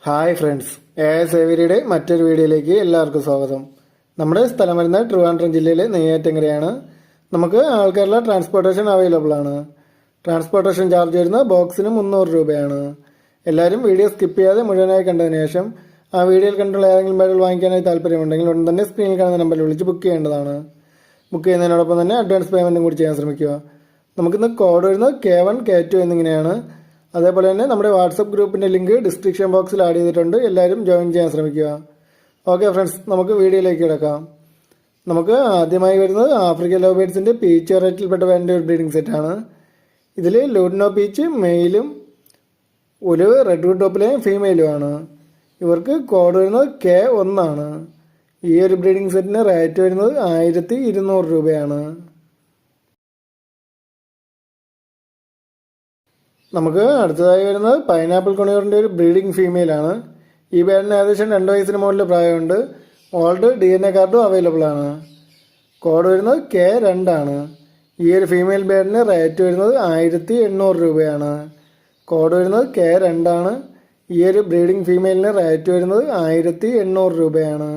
Hi friends, സേവരിയുടെ മറ്റൊരു വീഡിയോയിലേക്ക് എല്ലാവർക്കും സ്വാഗതം. നമ്മുടെ സ്ഥലം വരുന്നത് ട്രിവാൻഡ്രം ജില്ലയിലെ നെയ്യാറ്റിൻകരയാണ്. നമുക്ക് ആൾക്കാരുടെ ട്രാൻസ്പോർട്ടേഷൻ അവൈലബിൾ ആണ്. ട്രാൻസ്പോർട്ടേഷൻ ചാർജ് വരുന്നത് ബോക്സിന് 300 രൂപയാണ്. എല്ലാവരും വീഡിയോ സ്കിപ്പ് ചെയ്യാതെ മുഴുവനായി കണ്ടതിന് ശേഷം ആ വീഡിയോയിൽ കണ്ടുള്ള ഏതെങ്കിലും ബാഗുകൾ വാങ്ങിക്കാനായി താല്പര്യമുണ്ടെങ്കിൽ ഉടൻ തന്നെ സ്ക്രീനിൽ കാണുന്ന നമ്പറിൽ വിളിച്ച് ബുക്ക് ചെയ്യേണ്ടതാണ്. ബുക്ക് ചെയ്യുന്നതിനോടൊപ്പം തന്നെ അഡ്വാൻസ് പേയ്മെൻറ്റും കൂടി ചെയ്യാൻ ശ്രമിക്കുക. നമുക്കിന്ന് കോഡ് വരുന്നത് K1 K2 എന്നിങ്ങനെയാണ്. അതേപോലെ തന്നെ നമ്മുടെ വാട്സപ്പ് ഗ്രൂപ്പിൻ്റെ ലിങ്ക് ഡിസ്ക്രിപ്ഷൻ ബോക്സിൽ ആഡ് ചെയ്തിട്ടുണ്ട്. എല്ലാവരും ജോയിൻ ചെയ്യാൻ ശ്രമിക്കുക. ഓക്കെ ഫ്രണ്ട്സ്, നമുക്ക് വീഡിയോയിലേക്ക് കിടക്കാം. നമുക്ക് ആദ്യമായി വരുന്നത് ആഫ്രിക്കൻ ലവ് ബേർഡ്സിൻ്റെ പീച്ച് വെറൈറ്റിയിൽപ്പെട്ട വേണ്ട ഒരു ബ്രീഡിംഗ് സെറ്റാണ്. ഇതിൽ ലൂഡിനോ പീച്ച് മെയിലും ഒലിവ് റെഡ്വുഡ് ടോപ്പിലെയും ഫീമെയിലുമാണ്. ഇവർക്ക് കോഡ് വരുന്നത് K1 ആണ്. ഈ ഒരു ബ്രീഡിംഗ് സെറ്റിന് റേറ്റ് വരുന്നത് 1200 രൂപയാണ്. നമുക്ക് അടുത്തതായി വരുന്നത് പൈനാപ്പിൾ കൊണിയൂറിൻ്റെ ഒരു ബ്രീഡിംഗ് ഫീമെയിലാണ്. ഈ ബേഡിന് ഏകദേശം 2 വയസ്സിന് മുകളിൽ പ്രായമുണ്ട്. ഓൾഡ് DNA കാർഡും അവൈലബിൾ ആണ്. കോഡ് വരുന്നത് K2 ആണ്. ഈ ഒരു ഫീമെയിൽ ബേഡിന് റേറ്റ് വരുന്നത് 1800 രൂപയാണ്. കോഡ് വരുന്നത് K2 ആണ്. ഈ ഒരു ബ്രീഡിംഗ് ഫീമെയിലിന് റേറ്റ് വരുന്നത് 1800 രൂപയാണ്.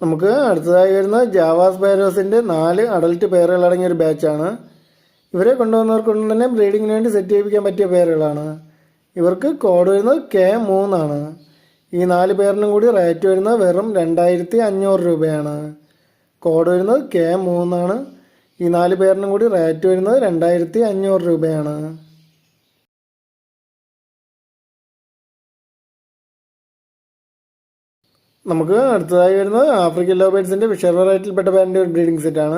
നമുക്ക് അടുത്തതായി വരുന്ന ജാവാസ് പാരോസിൻ്റെ 4 അഡൽട്ട് പേരുകൾ അടങ്ങിയ ഒരു ബാച്ചാണ്. ഇവരെ കൊണ്ടുവന്നവർക്കൊന്നും തന്നെ ബ്രീഡിങ്ങിന് വേണ്ടി സെറ്റ് ചെയ്യിപ്പിക്കാൻ പറ്റിയ പേരുകളാണ്. ഇവർക്ക് കോഡ് വരുന്നത് K3 ആണ്. ഈ 4 പേരിനും കൂടി റേറ്റ് വരുന്നത് വെറും 2500 രൂപയാണ്. കോഡ് വരുന്നത് K3 ആണ്. ഈ 4 പേരിനും കൂടി റേറ്റ് വരുന്നത് 2500 രൂപയാണ്. നമുക്ക് അടുത്തതായി വരുന്നത് ആഫ്രിക്കൻ ലവ് ബേർഡ്സിൻ്റെ ഫിഷർ വെറൈറ്റിയിൽപ്പെട്ട ബാൻഡ് ഒരു ബ്രീഡിംഗ് സെറ്റാണ്.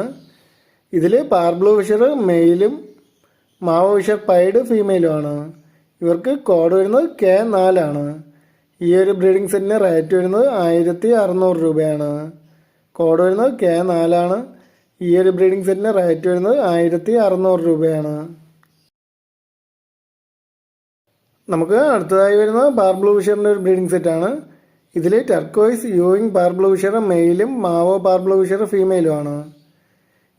ഇതിൽ പാർബ്ലൂ ഫിഷർ മെയിലും മാവോ ഫിഷർ പൈഡ് ഫീമെയിലുമാണ്. ഇവർക്ക് കോഡ് വരുന്നത് K4 ആണ്. ഈ ഒരു ബ്രീഡിംഗ് സെറ്റിന് റേറ്റ് വരുന്നത് 1600 രൂപയാണ്. കോഡ് വരുന്നത് K4 ആണ്. ഈ ഒരു ബ്രീഡിംഗ് സെറ്റിന് റേറ്റ് വരുന്നത് 1600 രൂപയാണ്. നമുക്ക് അടുത്തതായി വരുന്നത് പാർബ്ലൂ ഫിഷറിൻ്റെ ഒരു ബ്രീഡിംഗ് സെറ്റാണ്. ഇതിൽ ടർക്കോയ്സ് യൂയിങ് പാർബ്ലൂ ഫിഷർ മെയിലും മാവോ പാർബ്ലൂ ഫിഷർ ഫീമെയിലുമാണ്.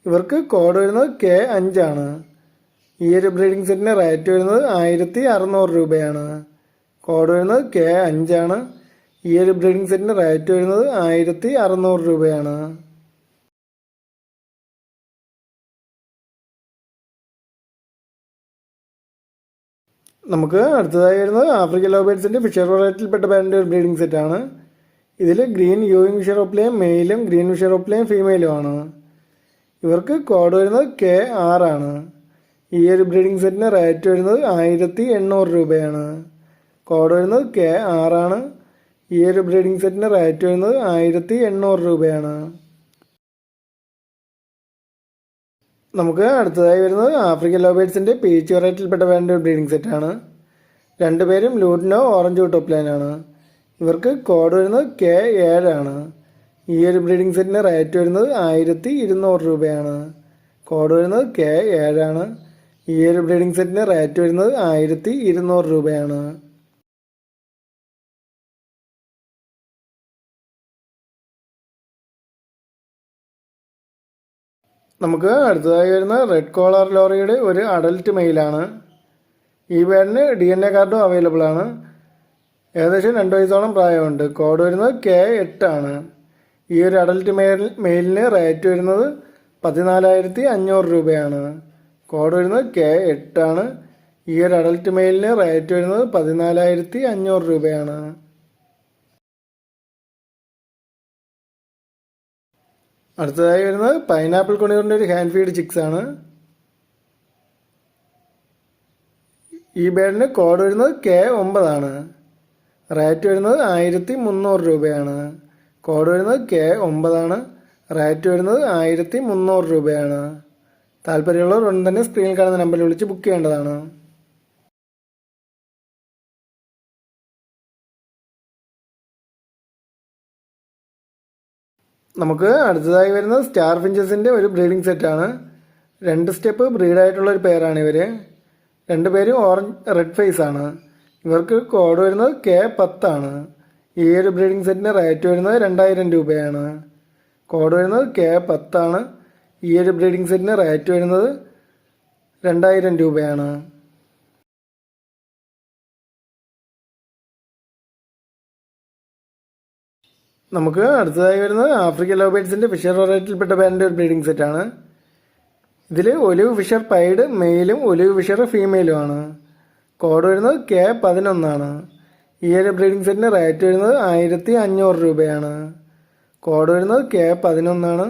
ഇവർക്ക് കോഡ് വരുന്നത് K5 ആണ്. ഈ ഒരു ബ്രീഡിംഗ് സെറ്റിന് റേറ്റ് വരുന്നത് 1600 രൂപയാണ്. കോഡ് വരുന്നത് K5 ആണ്. ഈ ഒരു ബ്രീഡിംഗ് സെറ്റിന് റേറ്റ് വരുന്നത് 1600 രൂപയാണ്. നമുക്ക് അടുത്തതായി വരുന്നത് ആഫ്രിക്കൻ ലവ് ബേർഡ്സിൻ്റെ ഫിഷർ വെറൈറ്റിയിൽപ്പെട്ട ബാൻഡ് ഒരു ബ്രീഡിംഗ് സെറ്റാണ്. ഇതിൽ ഗ്രീൻ യൂയിങ് ഫിഷർ ഓപ്ലെയും മെയിലും ഗ്രീൻ ഫിഷർ ഓപ്ലെയും ഫീമെയിലുമാണ്. ഇവർക്ക് കോഡ് വരുന്നത് K6 ആണ്. ഈ ഒരു ബ്രീഡിംഗ് സെറ്റിന് റേറ്റ് വരുന്നത് 1800 രൂപയാണ്. കോഡ് വരുന്നത് K6 ആണ്. ഈ ഒരു ബ്രീഡിംഗ് സെറ്റിന് റേറ്റ് വരുന്നത് 1800 രൂപയാണ്. നമുക്ക് അടുത്തതായി വരുന്നത് ആഫ്രിക്കൻ ലവ് ബേർഡ്സിൻ്റെ പീച്ച് വെറൈറ്റിയിൽപ്പെട്ട വേണ്ട ഒരു ബ്രീഡിംഗ് സെറ്റാണ്. 2 പേരും ലൂഡിനോ ഓറഞ്ച് ടോപ്പ്ലൈനാണ്. ഇവർക്ക് കോഡ് വരുന്നത് K7 ആണ്. ഈ ഒരു ബ്രീഡിംഗ് സെറ്റിന് റേറ്റ് വരുന്നത് 1200 രൂപയാണ്. കോഡ് വരുന്നത് K7 ആണ്. ഈ ഒരു ബ്രീഡിംഗ് സെറ്റിന് റേറ്റ് വരുന്നത് 1200 രൂപയാണ്. നമുക്ക് അടുത്തതായി വരുന്ന റെഡ് കോളർ ലോറിയുടെ ഒരു അഡൽട്ട് മെയിലാണ്. ഈ ബേഡിന് DNA കാർഡും അവൈലബിൾ ആണ്. ഏകദേശം 2 വയസ്സോളം പ്രായമുണ്ട്. കോഡ് വരുന്നത് K8 ആണ്. ഈ ഒരു അഡൽട്ട് മെയിലിന് റേറ്റ് വരുന്നത് 14500 രൂപയാണ്. കോഡ് വരുന്നത് K8 ആണ്. ഈ ഒരു അഡൽട്ട് മെയിലിന് റേറ്റ് വരുന്നത് 14500 രൂപയാണ്. അടുത്തതായി വരുന്നത് പൈനാപ്പിൾ കൊണിയൂറിൻ്റെ ഒരു ഹാൻഡ് ഫീഡ് ചിക്സ് ആണ്. ഈ ബേഡിന് കോഡ് വരുന്നത് K9 ആണ്. റേറ്റ് വരുന്നത് 1300 രൂപയാണ്. കോഡ് വരുന്നത് K9 ആണ്. റേറ്റ് വരുന്നത് 1300 രൂപയാണ്. താല്പര്യമുള്ളവർ ഉടൻ തന്നെ സ്ക്രീനിൽ കാണുന്ന നമ്പറിൽ വിളിച്ച് ബുക്ക് ചെയ്യേണ്ടതാണ്. നമുക്ക് അടുത്തതായി വരുന്നത് സ്റ്റാർ ഫിഞ്ചസിൻ്റെ ഒരു ബ്രീഡിംഗ് സെറ്റാണ്. 2 സ്റ്റെപ്പ് ബ്രീഡായിട്ടുള്ള ഒരു പേരാണ് ഇവർ. 2 പേരും റെഡ് ഫേസ് ആണ്. ഇവർക്ക് കോഡ് വരുന്നത് K10 ആണ്. ഈ ഒരു ബ്രീഡിംഗ് സെറ്റിന് റേറ്റ് വരുന്നത് 2000 രൂപയാണ്. കോഡ് വരുന്നത് K10 ആണ്. ഈ ഒരു ബ്രീഡിംഗ് സെറ്റിന് റേറ്റ് വരുന്നത് 2000 രൂപയാണ്. നമുക്ക് അടുത്തതായി വരുന്നത് ആഫ്രിക്കൻ ലവ് ബേർഡ്സിൻ്റെ ഫിഷർ വെറൈറ്റിയിൽപ്പെട്ട പേരിൻ്റെ ഒരു ബ്രീഡിംഗ് സെറ്റാണ്. ഇതിൽ ഒലിവ് ഫിഷർ പൈഡ് മെയിലും ഒലിവ് ഫിഷർ ഫീമെയിലുമാണ്. കോഡ് വരുന്നത് K11 ഈ ഒരു ബ്രീഡിംഗ് സെറ്റിന് റേറ്റ് വരുന്നത് 1500 രൂപയാണ്. കോഡ് വരുന്നത് K11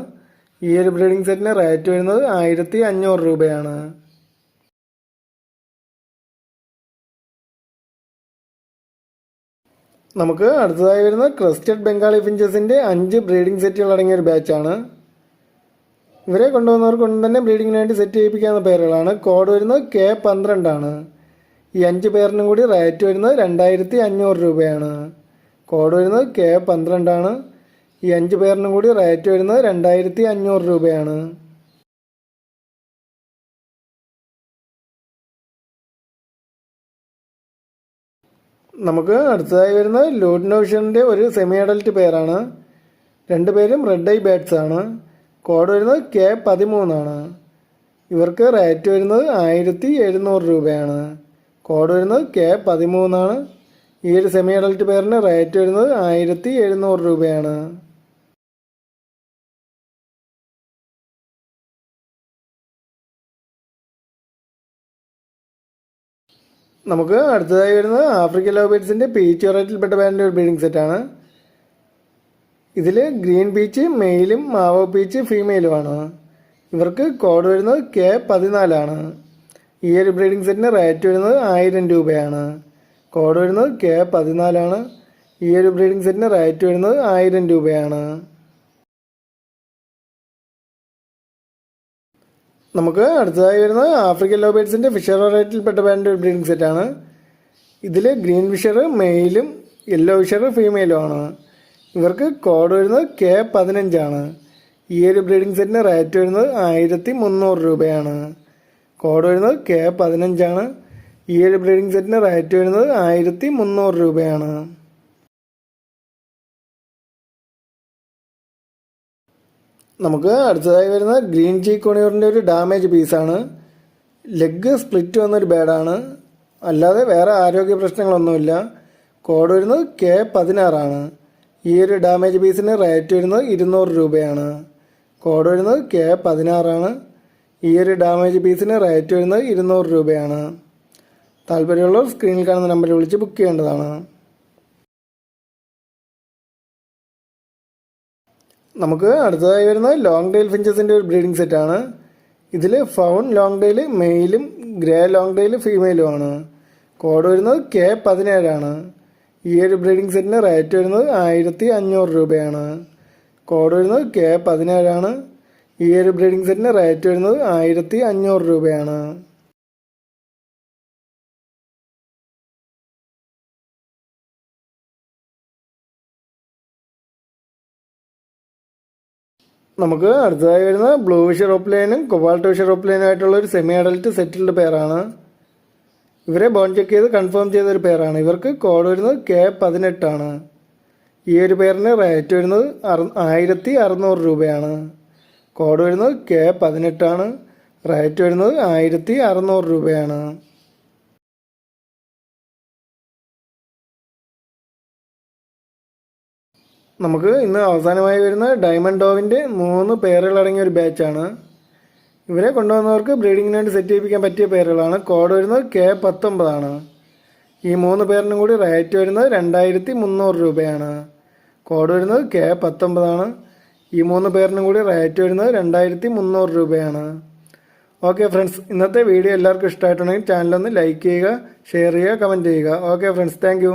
ഈ ഒരു ബ്രീഡിംഗ് സെറ്റിന് റേറ്റ് വരുന്നത് 1500 രൂപയാണ്. നമുക്ക് അടുത്തതായി വരുന്ന ക്രസ്റ്റഡ് ബംഗാളി ഫിഞ്ചസിൻ്റെ 5 ബ്രീഡിംഗ് സെറ്റുകൾ അടങ്ങിയ ഒരു ബാച്ചാണ്. ഇവരെ കൊണ്ടുവന്നവർക്ക് കൊണ്ട് തന്നെ ബ്രീഡിങ്ങിന് വേണ്ടി സെറ്റ് ചെയ്യിപ്പിക്കാവുന്ന പേരുകളാണ്. കോഡ് വരുന്നത് K12 ഈ 5 പേരിനും കൂടി റേറ്റ് വരുന്നത് 2500 രൂപയാണ്. കോഡ് വരുന്നത് K12 ഈ 5 പേരിനും കൂടി റേറ്റ് വരുന്നത് 2500 രൂപയാണ്. നമുക്ക് അടുത്തതായി വരുന്ന ലൂഡിനോഷൻ്റെ ഒരു സെമി അഡൽറ്റ് പേരാണ്. 2 പേരും റെഡ് ഐ ബാറ്റ്സ് ആണ്. കോഡ് വരുന്നത് K13 ഇവർക്ക് റേറ്റ് വരുന്നത് 1700 രൂപയാണ്. കോഡ് വരുന്നത് K13 ഈ ഒരു സെമി അഡൽറ്റ് പേരിന് റേറ്റ് വരുന്നത് 1700 രൂപയാണ്. നമുക്ക് അടുത്തതായി വരുന്നത് ആഫ്രിക്കൻ ലവ് ബേർഡ്സിൻ്റെ പീച്ച് വെറൈറ്റിയിൽപ്പെട്ട പേരിൻ്റെ ഒരു ബ്രീഡിംഗ് സെറ്റാണ്. ഇതിൽ ഗ്രീൻ പീച്ച് മെയിലും മാവോ പീച്ച് ഫീമെയിലുമാണ്. ഇവർക്ക് കോഡ് വരുന്നത് K14 ഈ ഒരു ബ്രീഡിംഗ് സെറ്റിന് റേറ്റ് വരുന്നത് 1000 രൂപയാണ്. കോഡ് വരുന്നത് K14 ഈ ഒരു ബ്രീഡിംഗ് സെറ്റിന് റേറ്റ് വരുന്നത് 1000 രൂപയാണ്. നമുക്ക് അടുത്തതായി വരുന്നത് ആഫ്രിക്കൻ ലവ് ബേർഡ്സിൻ്റെ ഫിഷർ വെറൈറ്റിയിൽപ്പെട്ട പേരിൻ്റെ ഒരു ബ്രീഡിംഗ് സെറ്റാണ്. ഇതിൽ ഗ്രീൻ ഫിഷർ മെയിലും യെല്ലോ ഫിഷർ ഫീമെയിലുമാണ്. ഇവർക്ക് കോഡ് വരുന്നത് K15 ഈ ഒരു ബ്രീഡിംഗ് സെറ്റിന് റേറ്റ് വരുന്നത് 1300 രൂപയാണ്. കോഡ് വരുന്നത് K15 ഈ ഒരു ബ്രീഡിംഗ് സെറ്റിന് റേറ്റ് വരുന്നത് 1300 രൂപയാണ്. നമുക്ക് അടുത്തതായി വരുന്ന ഗ്രീൻ ചീക്ക് ഒണിയൂറിൻ്റെ ഒരു ഡാമേജ് പീസാണ്. ലെഗ് സ്പ്ലിറ്റ് വന്നൊരു ബേഡാണ്. അല്ലാതെ വേറെ ആരോഗ്യ പ്രശ്നങ്ങളൊന്നുമില്ല. കോഡ് വരുന്നത് K16 ഈ ഒരു ഡാമേജ് പീസിന് റേറ്റ് വരുന്നത് 200 രൂപയാണ്. കോഡ് വരുന്നത് K16 ഈ ഒരു ഡാമേജ് പീസിന് റേറ്റ് വരുന്നത് 200 രൂപയാണ്. താല്പര്യമുള്ളവർ സ്ക്രീനിൽ കാണുന്ന നമ്പറിൽ വിളിച്ച് ബുക്ക് ചെയ്യേണ്ടതാണ്. നമുക്ക് അടുത്തതായി വരുന്നത് ലോങ് ടെയിൽ ഫിഞ്ചസിൻ്റെ ഒരു ബ്രീഡിംഗ് സെറ്റാണ്. ഇതിൽ ഫൗൺ ലോങ് ടെയിൽ മെയിലും ഗ്രേ ലോങ് ടെയിൽ ഫീമെയിലുമാണ്. കോഡ് വരുന്നത് K17 ഈ ഒരു ബ്രീഡിംഗ് സെറ്റിന് റേറ്റ് വരുന്നത് 1500 രൂപയാണ്. കോഡ് വരുന്നത് K17 ഈ ഒരു ബ്രീഡിംഗ് സെറ്റിന് റേറ്റ് വരുന്നത് 1500 രൂപയാണ്. നമുക്ക് അടുത്തതായി വരുന്ന ബ്ലൂ ഫിഷർ ഓപ്ലൈനും കൊബാൾട്ട് ഫിഷർ ഓപ്ലൈനും ആയിട്ടുള്ള ഒരു സെമി അഡൽറ്റ് സെറ്റിൽഡ് പെയറാണ്. ഇവരെ ബോൺ ചെക്ക് ചെയ്ത് കൺഫേം ചെയ്തൊരു പെയറാണ്. ഇവർക്ക് കോഡ് വരുന്നത് K18 ഈ ഒരു പെയറിന് റേറ്റ് വരുന്നത് 1600 രൂപയാണ്. കോഡ് വരുന്നത് K18 റേറ്റ് വരുന്നത് 1600 രൂപയാണ്. നമുക്ക് ഇന്ന് അവസാനമായി വരുന്ന ഡയമണ്ട് ഡോവിൻ്റെ 3 പേരുകൾ അടങ്ങിയ ഒരു ബാച്ചാണ്. ഇവരെ കൊണ്ടുവന്നവർക്ക് ബ്രീഡിങ്ങിന് വേണ്ടി സെറ്റ് ചെയ്യിപ്പിക്കാൻ പറ്റിയ പേരുകളാണ്. കോഡ് വരുന്നത് K19 ഈ 3 പേരിനും കൂടി റേറ്റ് വരുന്നത് 2300 രൂപയാണ്. കോഡ് വരുന്നത് K19 ഈ 3 പേരിനും കൂടി റേറ്റ് വരുന്നത് 2300 രൂപയാണ്. ഓക്കെ ഫ്രണ്ട്സ്, ഇന്നത്തെ വീഡിയോ എല്ലാവർക്കും ഇഷ്ടമായിട്ടുണ്ടെങ്കിൽ ചാനലൊന്ന് ലൈക്ക് ചെയ്യുക, ഷെയർ ചെയ്യുക, കമൻറ്റ് ചെയ്യുക. Okay friends, thank